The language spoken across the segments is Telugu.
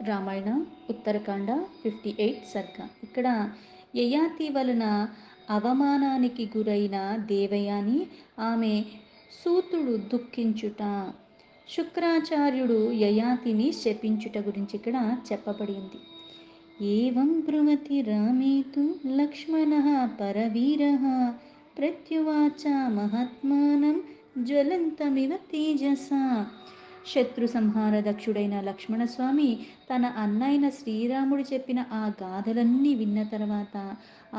రామాయణ ఉత్తరకాండ 58 సర్గ. ఇక్కడ యయాతి వలన అవమానానికి గురైన దేవయాని, ఆమె సూతుడు దుఃఖించుట, శుక్రాచార్యుడు యయాతిని శపించుట గురించి ఇక్కడ చెప్పబడింది. ఏవం బ్రువతి రామేతు లక్ష్మణః పరవీరః ప్రత్యువాచ మహాత్మానం జ్వలంతమివ తేజసా. శత్రు సంహార దక్షుడైన లక్ష్మణస్వామి తన అన్నైన శ్రీరాముడు చెప్పిన ఆ గాథలన్నీ విన్న తర్వాత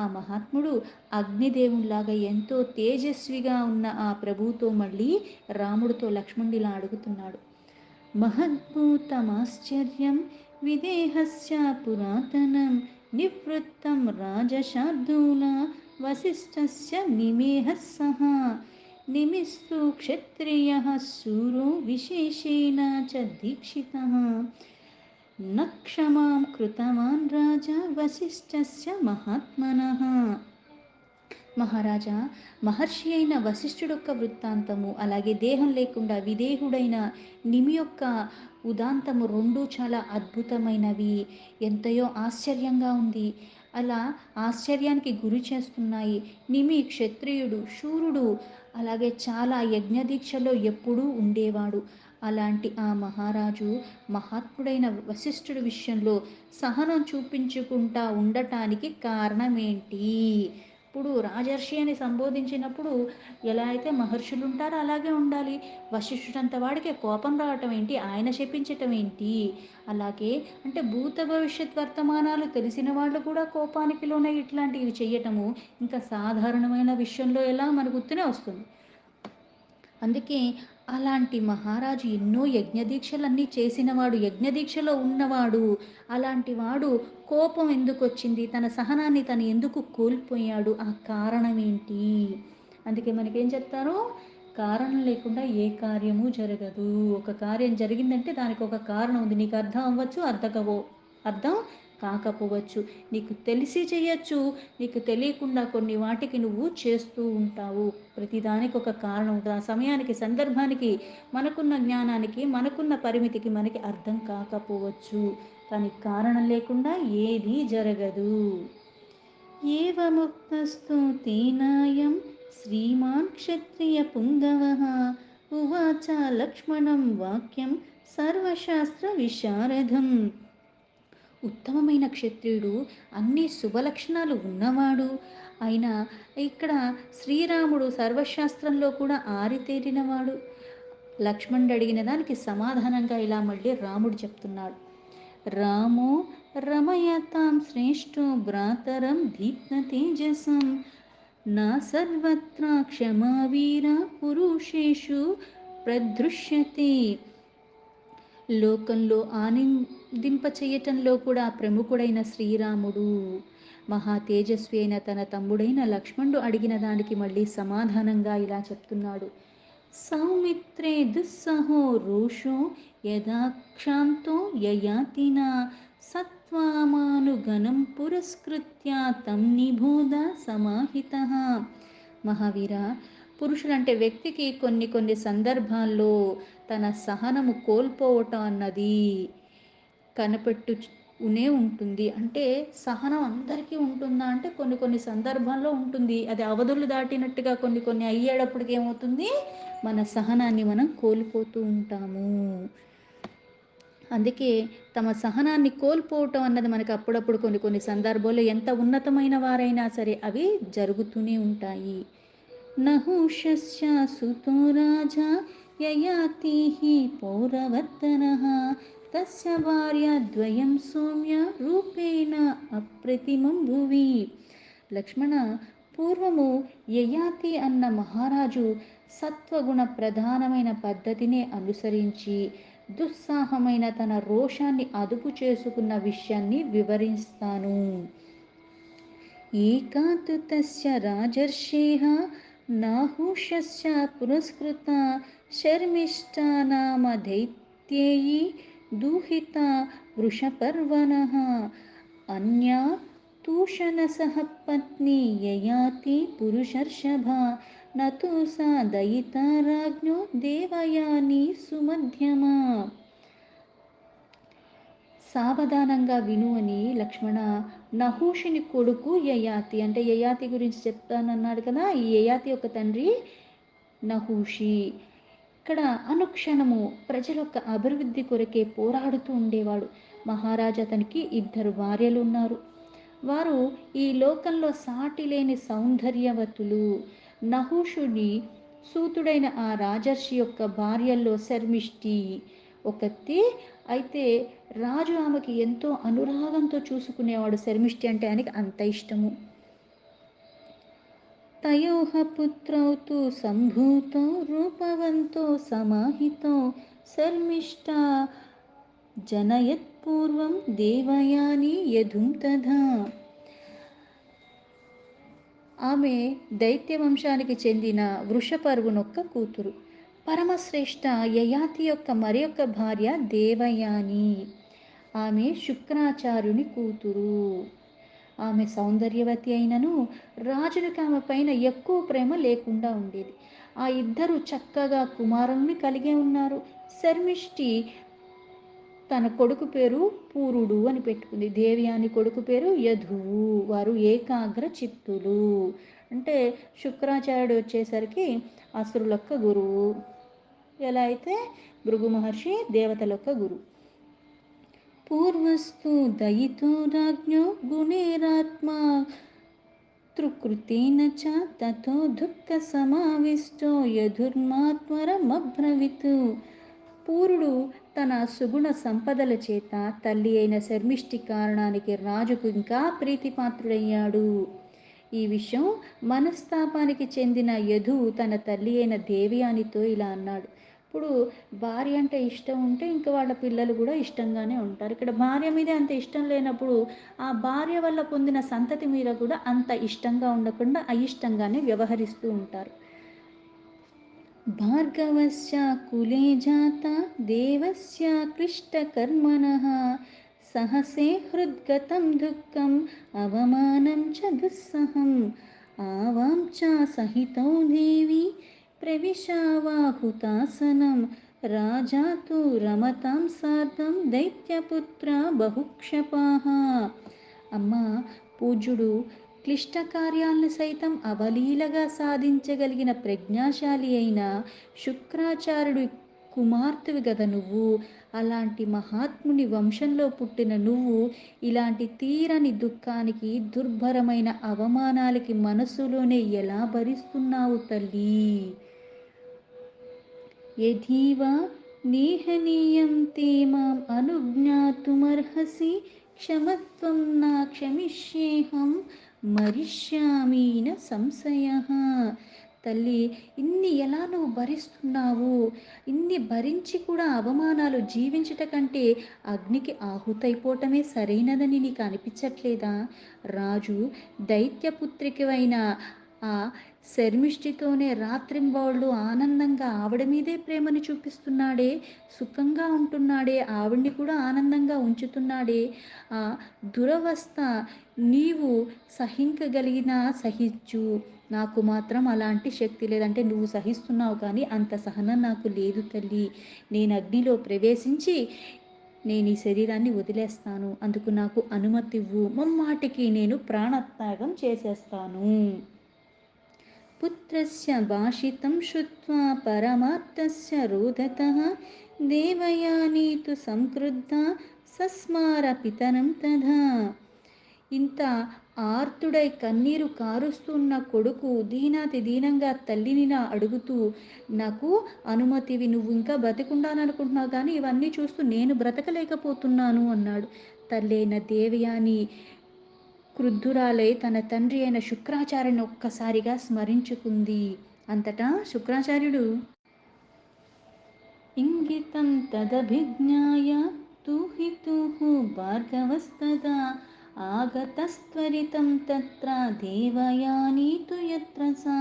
ఆ మహాత్ముడు అగ్నిదేవుల్లాగా ఎంతో తేజస్విగా ఉన్న ఆ ప్రభువుతో మళ్ళీ రాముడితో లక్ష్మణుడిలా అడుగుతున్నాడు. మహద్భూతమాశ్చర్యం విదేహస్య పురాతనం నివృత్తం రాజశార్దూల వసిష్ఠస్య నిమేహ సహ నిమిస్తు క్షత్రియః శూరో విశేషేణ చ దీక్షితః న క్షమాం కృతవాన్ రాజా వసిష్ఠస్య మహాత్మనః. మహారాజా, మహర్షి అయిన వశిష్ఠుడొక్క వృత్తాంతము, అలాగే దేహం లేకుండా విదేహుడైన నిమి యొక్క ఉదాంతము రెండూ చాలా అద్భుతమైనవి, ఎంతయో ఆశ్చర్యంగా ఉంది. అలా ఆశ్చర్యానికి గురి చేస్తున్నాయి. నిమి క్షత్రియుడు, శూరుడు, అలాగే చాలా యజ్ఞదీక్షలో ఎప్పుడూ ఉండేవాడు. అలాంటి ఆ మహారాజు మహాత్ముడైన వశిష్ఠుడి విషయంలో సహనం చూపించుకుంటా ఉండటానికి కారణమేంటి? ఇప్పుడు రాజర్షి అని సంబోధించినప్పుడు ఎలా అయితే మహర్షులు ఉంటారో అలాగే ఉండాలి. వశిష్ఠుడంత వాడికి కోపం రావటం ఏంటి? ఆయన శపించటం ఏంటి? అలాగే అంటే భూత భవిష్యత్ వర్తమానాలు తెలిసిన వాళ్ళు కూడా కోపానికి లోనే ఇట్లాంటివి చెయ్యటము ఇంకా సాధారణమైన విషయంలో ఎలా మనకు గుర్తునే వస్తుంది. అందుకే అలాంటి మహారాజు ఎన్నో యజ్ఞదీక్షలన్నీ చేసినవాడు, యజ్ఞదీక్షలో ఉన్నవాడు, అలాంటి వాడు కోపం ఎందుకు వచ్చింది? తన సహనాన్ని తను ఎందుకు కోల్పోయాడు? ఆ కారణం ఏంటి? అందుకే మనకేం చెప్తారు? కారణం లేకుండా ఏ కార్యము జరగదు. ఒక కార్యం జరిగిందంటే దానికి ఒక కారణం ఉంది. నీకు అర్థం అవ్వచ్చు, అర్థం కాకపోవచ్చు. నీకు తెలిసి చేయొచ్చు, నీకు తెలియకుండా కొన్ని వాటికి నువ్వు చేస్తూ ఉంటావు. ప్రతిదానికి ఒక కారణం ఉంటుంది. ఆ సమయానికి, సందర్భానికి, మనకున్న జ్ఞానానికి, మనకున్న పరిమితికి మనకి అర్థం కాకపోవచ్చు. కానీ కారణం లేకుండా ఏదీ జరగదు. ఏవముక్తస్తు తేనాయం శ్రీమాన్ క్షత్రియ పుంగవః ఉవాచ లక్ష్మణం వాక్యం సర్వశాస్త్ర విశారదం. ఉత్తమమైన క్షత్రియుడు, అన్ని శుభలక్షణాలు ఉన్నవాడు అయినా ఇక్కడ శ్రీరాముడు సర్వశాస్త్రంలో కూడా ఆరితేరినవాడు. లక్ష్మణుడు అడిగిన దానికి సమాధానంగా ఇలా మళ్ళీ రాముడు చెప్తున్నాడు. రామో రమయతాం శ్రేష్ఠో భ్రాతరం దీప్త తేజసం నా సర్వత్ర క్షమా వీర పురుషేషు ప్రదృశ్యతే. లోకంలో ఆనందింప చేయటంలో కూడా ప్రముఖుడైన శ్రీరాముడు మహా తేజస్వి అయిన తన తమ్ముడైన లక్ష్మణుడు అడిగిన దానికి మళ్ళీ సమాధానంగా ఇలా చెప్తున్నాడు. సౌమిత్రే దుస్సహో రోషో యదాక్షాంతో యయాతినా సత్వామానుగణం పురస్కృత్య తం నిబోధ సమాహితః. మహావీర, పురుషులంటే వ్యక్తికి కొన్ని కొన్ని సందర్భాల్లో తన సహనము కోల్పోవటం అన్నది కనపెట్టునే ఉంటుంది. అంటే సహనం అందరికీ ఉంటుందా అంటే కొన్ని కొన్ని సందర్భాల్లో ఉంటుంది. అది అవధులు దాటినట్టుగా కొన్ని కొన్ని అయ్యేటప్పటికి ఏమవుతుంది? మన సహనాన్ని మనం కోల్పోతూ ఉంటాము. అందుకే తమ సహనాన్ని కోల్పోవటం అన్నది మనకు అప్పుడప్పుడు కొన్ని కొన్ని సందర్భాల్లో ఎంత ఉన్నతమైన వారైనా సరే అవి జరుగుతూనే ఉంటాయి. నహుషస్య సుతో రాజా యయాతిః పౌరవర్తనః తస్య భార్య ద్వయం సౌమ్య రూపేణ అప్రతిమం భువి. లక్ష్మణ, పూర్వము యయాతి అన్న మహారాజు సత్వగుణ ప్రధానమైన పద్ధతినే అనుసరించి దుస్సాహమైన తన రోషాన్ని అదుపు చేసుకున్న విషయాన్ని వివరిస్తాను. ఏకాతు తస్య రాజర్షేః నాహుషస్య పురస్కృత శర్మిష్ఠా నామ దైత్యేయీ దూహిత వృషపర్వణః అన్యా తూషణ సహ పత్ని యయాతి పురుషర్షభ నతు సా దయిత రాజ్ఞో దేవయాని సుమధ్యమా. సావధానంగా విను అని లక్ష్మణ నహూషుని కొడుకు యయాతి. అంటే యయాతి గురించి చెప్తానన్నాడు కదా! ఈ యయాతి యొక్క తండ్రి నహూషి. ఇక్కడ అనుక్షణము ప్రజల యొక్క అభివృద్ధి కొరకే పోరాడుతూ ఉండేవాడు. మహారాజు అతనికి ఇద్దరు భార్యలున్నారు. వారు ఈ లోకంలో సాటి లేని సౌందర్యవతులు. నహుషుని సూతుడైన ఆ రాజర్షి యొక్క భార్యల్లో శర్మిష్ఠి ఒకతి. అయితే రాజు ఆమెకి ఎంతో అనురాగంతో చూసుకునేవాడు. శర్మిష్ఠి అంటే ఆయనకి అంత ఇష్టము. తయోః పుత్రౌ తు సంభూతో రూపవంతో సమాహితో శర్మిష్ఠా జనయత్పూర్వం దేవయాని యధుం తథా. ఆమె దైత్య వంశానికి చెందిన వృషపర్వునొక్క కూతురు. పరమశ్రేష్ఠ యయాతి యొక్క మరి యొక్క భార్య దేవయాని. ఆమె శుక్రాచార్యుని కూతురు. ఆమె సౌందర్యవతి అయినను రాజునికి ఆమె పైన ఎక్కువ ప్రేమ లేకుండా ఉండేది. ఆ ఇద్దరు చక్కగా కుమారుల్ని కలిగే ఉన్నారు. శర్మిష్ఠి తన కొడుకు పేరు పూరుడు అని పెట్టుకుంది. దేవయాని కొడుకు పేరు యధువు. వారు ఏకాగ్ర చిత్తులు. అంటే శుక్రాచార్యుడు వచ్చేసరికి అసురులొక్క గురువు. ఎలా అయితే భృగు మహర్షి దేవతలొక్క గురువు. పూర్వస్తు దయితో రాజ్ఞో గుణేరాత్మా త్రుకృతేన చ తతో దుఃఖ సమావిష్టో యధుర్మాత్మరమబ్రవీత్. పూరుడు తన సుగుణ సంపదల చేత తల్లి అయిన శర్మిష్ఠి కారణానికి రాజుకు ఇంకా ప్రీతిపాత్రుడయ్యాడు. ఈ విషయం మనస్తాపానికి చెందిన యధువు తన తల్లి అయిన దేవయానితో ఇలా అన్నాడు. ఇప్పుడు భార్య అంటే ఇష్టం ఉంటే ఇంకా వాళ్ళ పిల్లలు కూడా ఇష్టంగానే ఉంటారు. ఇక్కడ భార్య మీదే అంత ఇష్టం లేనప్పుడు ఆ భార్య వల్ల పొందిన సంతతి మీద కూడా అంత ఇష్టంగా ఉండకుండా అయిష్టంగానే వ్యవహరిస్తూ ఉంటారు. భార్గవస్య కులే జాత దేవస్య క్లిష్టకర్మణః సహసే హృద్గతం దుఃఖం అవమానం చ దుస్సహం ఆవాం చ సహితౌ దేవి ప్రవిశావాహుతాసనం రాజా తు రమతాం సార్ధం దైత్యపుత్ర బహుక్షపాః. అమ్మ, పూజ్యుడు క్లిష్ట కార్యాలను సైతం అవలీలగా సాధించగలిగిన ప్రజ్ఞాశాలి అయిన శుక్రాచార్యుడి కుమార్తెవి గద నువ్వు. అలాంటి మహాత్ముని వంశంలో పుట్టిన నువ్వు ఇలాంటి తీరని దుఃఖానికి, దుర్భరమైన అవమానాలకి మనసులోనే ఎలా భరిస్తున్నావు తల్లి? యదీవ నేహనీయం తే మాం అనుజ్ఞాతుమర్హసి క్షమత్వం నా క్షమిష్యేహం మరిష్యామి న సంశయః. తల్లి, ఇన్ని ఎలా నువ్వు భరిస్తున్నావు? ఇన్ని భరించి కూడా అవమానాలు జీవించుట కంటే అగ్నికి ఆహుతైపోవటమే సరైనదని నీకు అనిపించట్లేదా? రాజు దైత్యపుత్రికవైన ఆ శర్మిష్ఠితోనే రాత్రింబవళ్ళు ఆనందంగా ఆవిడ మీదే ప్రేమని చూపిస్తున్నాడే, సుఖంగా ఉంటున్నాడే, ఆవిడ్ని కూడా ఆనందంగా ఉంచుతున్నాడే. ఆ దురవస్థ నీవు సహించగలిగినా సహించు, నాకు మాత్రం అలాంటి శక్తి లేదంటే నువ్వు సహిస్తున్నావు కానీ అంత సహనం నాకు లేదు తల్లి. నేను అగ్నిలో ప్రవేశించి నేను ఈ శరీరాన్ని వదిలేస్తాను. అందుకు నాకు అనుమతి ఇవ్వు. ముమ్మాటికి నేను ప్రాణత్యాగం చేసేస్తాను. పుత్రస్య భాషితం శ్రుత్వా పరమార్థస్య రోదతః దేవయాని తు సంక్రుద్ధ సస్మార పితరం తథా. ఇంత ఆర్తుడై కన్నీరు కారుస్తున్న కొడుకు దీనాతి దీనంగా తల్లిని అడుగుతూ, నాకు అనుమతివి, నువ్వు ఇంకా బ్రతికుండాలనుకుంటున్నావు కానీ ఇవన్నీ చూస్తూ నేను బ్రతకలేకపోతున్నాను అన్నాడు. తల్లి అయిన దేవయాని క్రుద్ధురాలై తన తండ్రి అయిన శుక్రాచార్యుని ఒక్కసారిగా స్మరించుకుంది. అంతటా శుక్రాచార్యుడు ఇంగితం తదభిజ్ఞాయ తుహితుః భార్గవస్తదా ఆగతస్త్వరితం తత్ర దేవయాని తు యత్ర సా.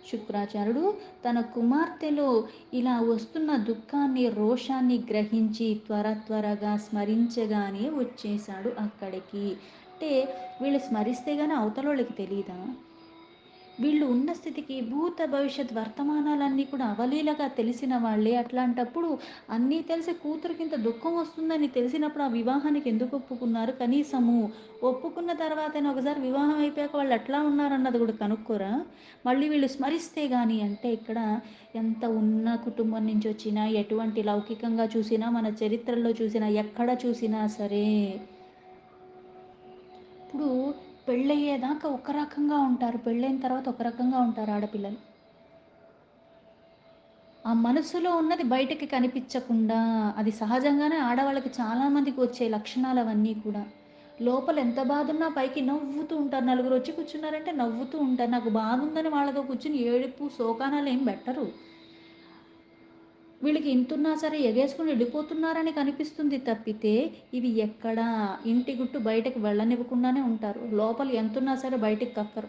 శుక్రాచార్యుడు తన కుమార్తెలో ఇలా వస్తున్న దుఃఖాన్ని, రోషాన్ని గ్రహించి త్వరగా స్మరించగానే వచ్చేశాడు అక్కడికి. అంటే వీళ్ళు స్మరిస్తే కానీ అవతలోళ్ళకి తెలీదా? వీళ్ళు ఉన్న స్థితికి భూత, భవిష్యత్, వర్తమానాలన్నీ కూడా అవలీలగా తెలిసిన వాళ్ళే. అట్లాంటప్పుడు అన్నీ తెలిసి కూతురికింత దుఃఖం వస్తుందని తెలిసినప్పుడు ఆ వివాహానికి ఎందుకు ఒప్పుకున్నారు? కనీసము ఒప్పుకున్న తర్వాతైనా ఒకసారి వివాహం అయిపోయాక వాళ్ళు ఎట్లా ఉన్నారన్నది కూడా కనుక్కోరా? మళ్ళీ వీళ్ళు స్మరిస్తే గాని అంటే ఇక్కడ ఎంత ఉన్న కుటుంబం నుంచి వచ్చినా, ఎటువంటి లౌకికంగా చూసినా, మన చరిత్రలో చూసినా, ఎక్కడ చూసినా సరే ఇప్పుడు పెళ్ళయ్యేదాకా ఒక రకంగా ఉంటారు. పెళ్ళైన తర్వాత ఒక రకంగా ఉంటారు ఆడపిల్లలు. ఆ మనసులో ఉన్నది బయటకి కనిపించకుండా అది సహజంగానే ఆడవాళ్ళకి చాలా మందికి వచ్చే లక్షణాలవన్నీ కూడా. లోపల ఎంత బాధున్నా పైకి నవ్వుతూ ఉంటారు. నలుగురొచ్చి కూర్చున్నారంటే నవ్వుతూ ఉంటారు. నాకు బాధుందని వాళ్ళతో కూర్చొని ఏడుపు, శోకానాలేం బెట్టరు. వీళ్ళకి ఇంతున్నా సరే ఎగేసుకొని వెళ్ళిపోతున్నారని కనిపిస్తుంది తప్పితే, ఇవి ఎక్కడా ఇంటి గుట్టు బయటకి వెళ్ళనివ్వకుండానే ఉంటారు. లోపల ఎంతున్నా సరే బయటికి కక్కరు.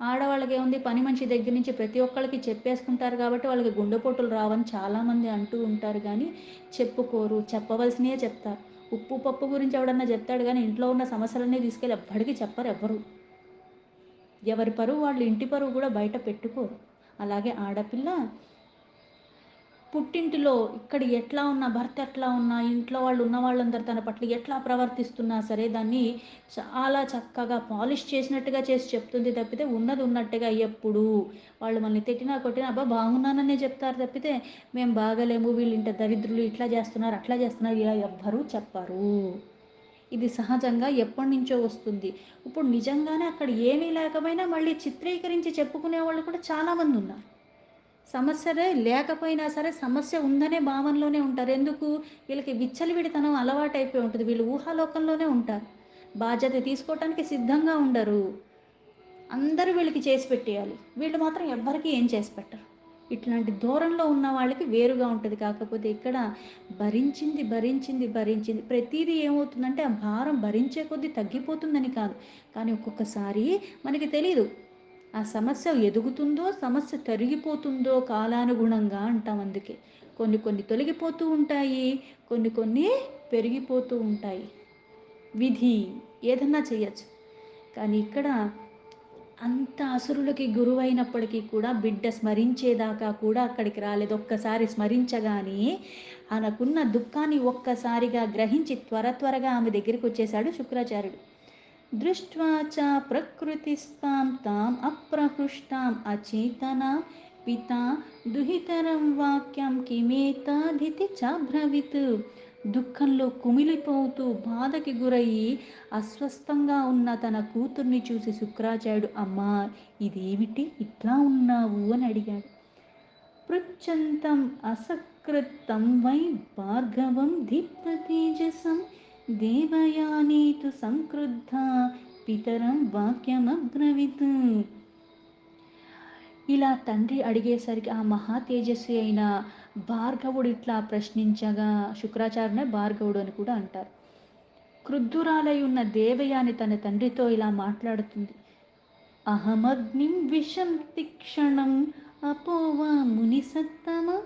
ఆడవాళ్ళకేముంది పని మనిషి దగ్గర నుంచి ప్రతి ఒక్కళ్ళకి చెప్పేసుకుంటారు కాబట్టి వాళ్ళకి గుండెపోటులు రావని చాలామంది అంటూ ఉంటారు గానీ, చెప్పుకోరు. చెప్పవలసినయే చెప్తారు. ఉప్పు, పప్పు గురించి ఎవడన్నా జెప్తాడు గానీ, ఇంట్లో ఉన్న సమస్యలన్నీ తీసుకెళ్ళి ఎవ్వడికి చెప్పరు ఎవ్వరు. ఎవరి పరువు వాళ్ళు ఇంటి పరువు గూడా బయట పెట్టుకోరు. అలాగే ఆడపిల్ల పుట్టింటిలో ఇక్కడ ఎట్లా ఉన్నా, భర్త ఎట్లా ఉన్నా, ఇంట్లో వాళ్ళు ఉన్న వాళ్ళందరూ తన పట్ల ఎట్లా ప్రవర్తిస్తున్నా సరే, దాన్ని చాలా చక్కగా పాలిష్ చేసినట్టుగా చేసి చెప్తుంది తప్పితే, ఉన్నది ఉన్నట్టుగా ఎప్పుడూ వాళ్ళు మనల్ని తిట్టినా, కొట్టినా అబ్బా! బాగున్నాననే చెప్తారు తప్పితే, మేము బాగాలేము, వీళ్ళింట దరిద్రులు, ఇట్లా చేస్తున్నారు, అట్లా చేస్తున్నారు ఇలా ఎవ్వరూ చెప్పరు. ఇది సహజంగా ఎప్పటినుంచో వస్తుంది. ఇప్పుడు నిజంగానే అక్కడ ఏమీ లేకపోయినా మళ్ళీ చిత్రీకరించి చెప్పుకునేవాళ్ళు కూడా చాలామందున్నారు. సమస్యలే లేకపోయినా సరే సమస్య ఉందనే భావనలోనే ఉంటారు. ఎందుకు? వీళ్ళకి విచ్చలవిడితనం అలవాటైపోయి ఉంటది. వీళ్ళు ఊహాలోకంలోనే ఉంటారు. బాధ్యత తీసుకోవటానికి సిద్ధంగా ఉండరు. అందరూ వీళ్ళకి చేసి పెట్టేయాలి. వీళ్ళు మాత్రం ఎవ్వరికీ ఏం చేసి పెట్టరు. ఇట్లాంటి ధోరణిలో ఉన్న వాళ్ళకి వేరుగా ఉంటది. కాకపోతే ఇక్కడ భరించింది, భరించింది, భరించింది. ప్రతీదీ ఏమవుతుందంటే ఆ భారం భరించే కొద్దీ తగ్గిపోతుందని కాదు. కానీ ఒక్కొక్కసారి మనకి తెలీదు. ఆ సమస్య ఎదుగుతుందో, సమస్య తరిగిపోతుందో కాలానుగుణంగా అంటాం అందుకే. కొన్ని కొన్ని తొలగిపోతూ ఉంటాయి. కొన్ని కొన్ని పెరిగిపోతూ ఉంటాయి. విధి ఏదన్నా చేయొచ్చు. కానీ ఇక్కడ అంత అసురులకి గురువైనప్పటికీ కూడా బిడ్డ స్మరించేదాకా కూడా అక్కడికి రాలేదు. ఒక్కసారి స్మరించగానే ఆమెకున్న దుఃఖాన్ని ఒక్కసారిగా గ్రహించి త్వరగా ఆమె దగ్గరికొచ్చేసాడు శుక్రాచార్యుడు. దృష్ట్వా చ ప్రకృతిస్తాం తాం అప్రహృష్టాం అచేతనాం పితా దుహితరం వాక్యం కిమేతాధితి చాబ్రవీత్. దుఃఖంలో కుమిలిపోతూ బాధకి గురయ్యి అస్వస్థంగా ఉన్న తన కూతుర్ని చూసి శుక్రాచార్యుడు అమ్మా ఇదేమిటి ఇట్లా ఉన్నావు అని అడిగాడు. పృచ్చంతం అసకృత్తం వై భార్గవం దీప్తతేజసం దేవయానీతు సంక్రుద్ధ పితరం వాక్యమబ్రవీత్. ఇలా తండ్రి అడిగేసరికి ఆ మహా తేజస్వి అయిన భార్గవుడు ఇట్లా ప్రశ్నించగా శుక్రాచార్యునే భార్గవుడు అని కూడా అంటారు. క్రుద్ధురాలై ఉన్న దేవయాని తన తండ్రితో ఇలా మాట్లాడుతుంది. అహమగ్నిం విషం తీక్షణం అపోవా మునిసత్తమ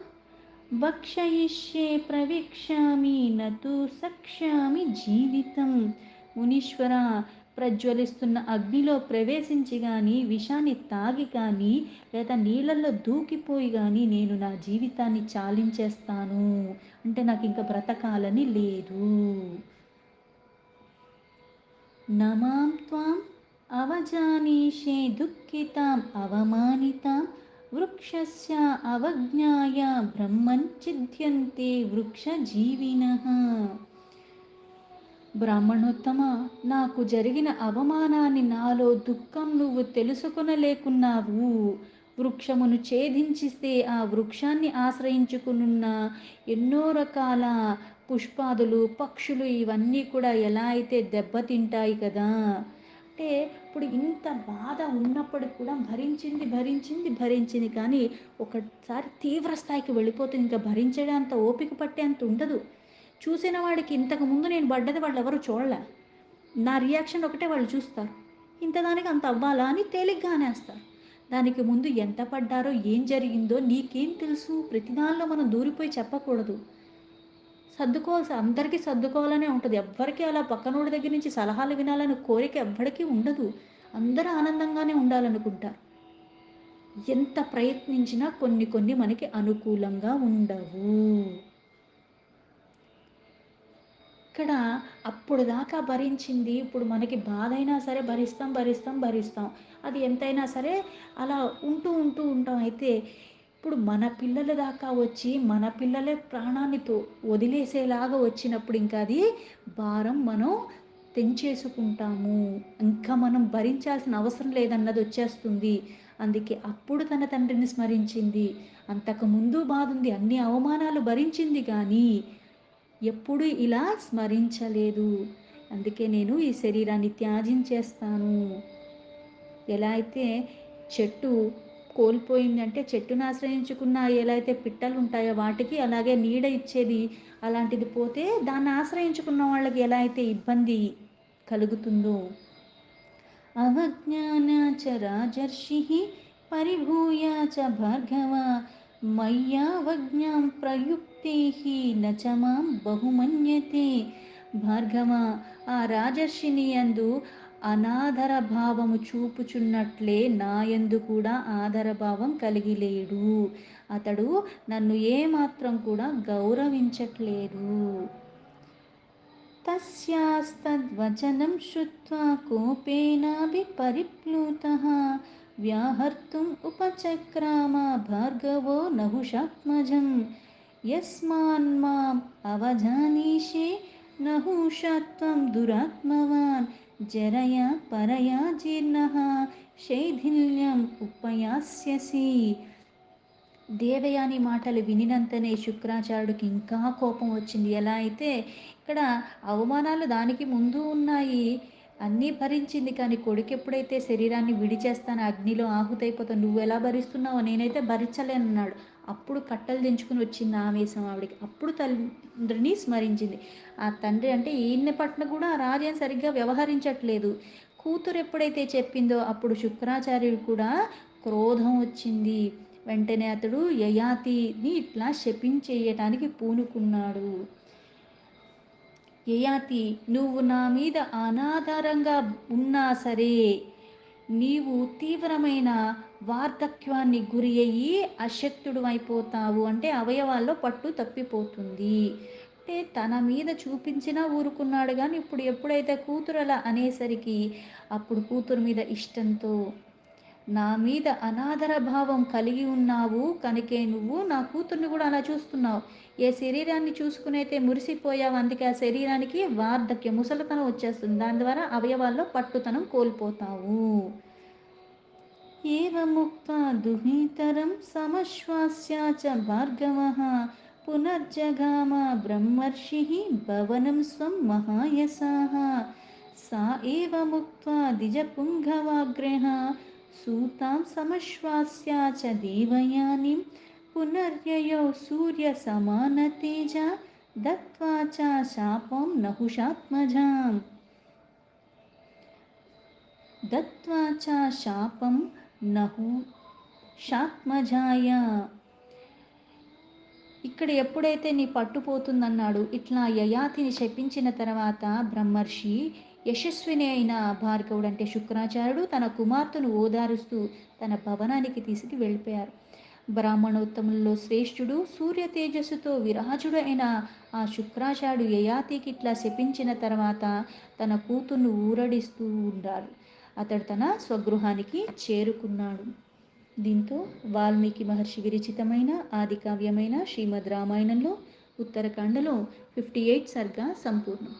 భక్షయిష్యే ప్రవిక్ష్యామి నతు సక్ష్యామి జీవితం. మునీశ్వర, ప్రజ్వలిస్తున్న అగ్నిలో ప్రవేశించి కానీ విషాన్ని తాగి కానీ లేదా నీళ్ళల్లో దూకిపోయి కానీ నేను నా జీవితాన్ని చాలించేస్తాను. అంటే నాకు ఇంకా బ్రతకాలని లేదు. నమాం త్వాం అవజానీషే దుఃఖితాం అవమానితాం వృక్షస్య అవజ్ఞాయ బ్రహ్మణ్ఛిద్యంతే వృక్షజీవినః. బ్రాహ్మణోత్తమ, నాకు జరిగిన అవమానాన్ని నాలో దుఃఖం నువ్వు తెలుసుకొనలేకున్నావు. వృక్షమును ఛేదించిస్తే ఆ వృక్షాన్ని ఆశ్రయించుకునున్న ఎన్నో రకాల పుష్పాదులు, పక్షులు ఇవన్నీ కూడా ఎలా అయితే దెబ్బతింటాయి కదా. అంటే ఇప్పుడు ఇంత బాధ ఉన్నప్పటికి కూడా భరించింది, భరించింది, భరించింది. కానీ ఒకసారి తీవ్ర స్థాయికి వెళ్ళిపోతుంది. ఇంకా భరించేంత ఓపిక పట్టేంత ఉండదు. చూసిన వాడికి ఇంతకుముందు నేను పడ్డది వాళ్ళెవరు చూడలే. నా రియాక్షన్ ఒకటే వాళ్ళు చూస్తారు. ఇంత దానికి అంత అవ్వాలా అని తేలిగ్గా అనేస్తారు. దానికి ముందు ఎంత పడ్డారో, ఏం జరిగిందో నీకేం తెలుసు? ప్రతి దానిలో మనం దూరిపోయి చెప్పకూడదు. సర్దుకోవాల్సి అందరికీ సర్దుకోవాలనే ఉంటది. ఎవ్వరికీ అలా పక్కనోడి దగ్గర నుంచి సలహాలు వినాలని కోరిక ఎవ్వడికి ఉండదు. అందరూ ఆనందంగానే ఉండాలనుకుంటారు. ఎంత ప్రయత్నించినా కొన్ని కొన్ని మనకి అనుకూలంగా ఉండవు. ఇక్కడ అప్పటిదాకా భరించింది ఇప్పుడు మనకి బాధైనా సరే భరిస్తాం, భరిస్తాం, భరిస్తాం. అది ఎంతైనా సరే అలా ఉంటాం. అయితే ఇప్పుడు మన పిల్లల దాకా వచ్చి మన పిల్లలే ప్రాణాన్ని వదిలేసేలాగా వచ్చినప్పుడు ఇంకా అది భారం మనం తెంచేసుకుంటాము. ఇంకా మనం భరించాల్సిన అవసరం లేదన్నది వచ్చేస్తుంది. అందుకే అప్పుడు తన తండ్రిని స్మరించింది. అంతకుముందు బాధుంది. అన్ని అవమానాలు భరించింది కానీ ఎప్పుడూ ఇలా స్మరించలేదు. అందుకే నేను ఈ శరీరాన్ని త్యాజించేస్తాను. ఎలా అయితే చెట్టు కోల్పోయిందంటే చెట్టును ఆశ్రయించుకున్న ఎలా అయితే పిట్టలుంటాయో వాటికి అలాగే నీడ ఇచ్చేది అలాంటిది పోతే దాన్ని ఆశ్రయించుకున్న వాళ్ళకి ఎలా అయితే ఇబ్బంది కలుగుతుందో అవజ్ఞానాచ రాజర్షిః పరిభూయ చ భార్గవ మయ్యావజ్ఞాం ప్రయుక్తైః న చ మాం బహుమన్యతే. భార్గవ, ఆ రాజర్షిని యందు అనాదర భావము చూపుచున్నట్లే నాయందు కూడా ఆదర భావం కలిగి లేడు. అతడు నన్ను ఏమాత్రం కూడా గౌరవించట్లేదు. తస్యాస్తద్వచనం శ్రుత్వా కోపేనాభిపరిప్లూతః వ్యాహర్తుम् ఉపచక్రామ భార్గవో నహుషాత్మజం. యస్మాన్మాం అవజానీషే నహుషాత్వం దురాత్మవాన్ జరయా పరయా జీర్ణః శైథిల్యం ఉపయాస్యసి. దేవయాని మాటలు వినినంతనే శుక్రాచార్యుడికి ఇంకా కోపం వచ్చింది. ఎలా అయితే ఇక్కడ అవమానాలు దానికి ముందు ఉన్నాయి, అన్నీ భరించింది. కానీ కొడుకు ఎప్పుడైతే శరీరాన్ని విడిచేస్తాను అగ్నిలో ఆహుతైపోతాను నువ్వు ఎలా భరిస్తున్నావో నేనైతే భరించలేనన్నాడు. అప్పుడు కట్టలు దించుకుని వచ్చింది ఆవేశం ఆవిడికి. అప్పుడు తండ్రిని స్మరించింది. ఆ తండ్రి అంటే ఈయన పట్ల కూడా ఆ రాజేం సరిగ్గా వ్యవహరించట్లేదు. కూతురు ఎప్పుడైతే చెప్పిందో అప్పుడు శుక్రాచార్యుడు కూడా క్రోధం వచ్చింది. వెంటనే అతడు యయాతిని ఇట్లా శపించేయటానికి పూనుకున్నాడు. యయాతి, నువ్వు నా మీద అనాధారంగా ఉన్నా సరే నీవు తీవ్రమైన వార్ధక్యాన్ని గురి అయ్యి అశక్తుడు అయిపోతావు. అంటే అవయవాల్లో పట్టు తప్పిపోతుంది. అంటే తన మీద చూపించినా ఊరుకున్నాడు కానీ ఇప్పుడు ఎప్పుడైతే కూతురు అలా అనేసరికి అప్పుడు కూతురు మీద ఇష్టంతో నా మీద అనాదర భావం కలిగి ఉన్నావు కనుకే నువ్వు నా కూతుర్ని కూడా అలా చూస్తున్నావు. ఏ శరీరాన్ని చూసుకునైతే మురిసిపోయావు అందుకే ఆ శరీరానికి వార్ధక్యం ముసలితనం వచ్చేస్తుంది. దాని ద్వారా అవయవాల్లో పట్టుతనం కోల్పోతావు. ఏవముక్త్వా దుహితరం సమశ్వాస్య చ భార్గవః పునర్జగామ బ్రహ్మర్షిః భవనం స్వం మహాయశాః. సా ఏవ ముక్త్వా ద్విజపుంగవాగ్రః సూతాం సమశ్వాస్య చ దేవయానిం పునర్యయౌ సూర్యసమానతేజ దత్వా చ శాపం నహుషాత్మజాం. దత్వా చ శాపం నహుషాత్మజాయ. ఇక్కడ ఎప్పుడైతే నీ పట్టుపోతుందన్నాడు ఇట్లా యయాతిని శపించిన తర్వాత బ్రహ్మర్షి యశస్విని అయిన భార్గవుడు అంటే శుక్రాచార్యుడు తన కుమార్తెను ఓదారుస్తూ తన భవనానికి తీసుకు వెళ్ళిపోయారు. బ్రాహ్మణోత్తముల్లో శ్రేష్ఠుడు సూర్య తేజస్సుతో విరాజుడు అయిన ఆ శుక్రాచార్యుడు యయాతికి ఇట్లా శపించిన తర్వాత తన కూతుర్ను ఊరడిస్తూ ఉండాలి. అతడు తన స్వగృహానికి చేరుకున్నాడు. దీంతో వాల్మీకి మహర్షి విరచితమైన ఆదికావ్యమైన శ్రీమద్ రామాయణంలో ఉత్తరకాండలో 58 సర్గా సంపూర్ణం.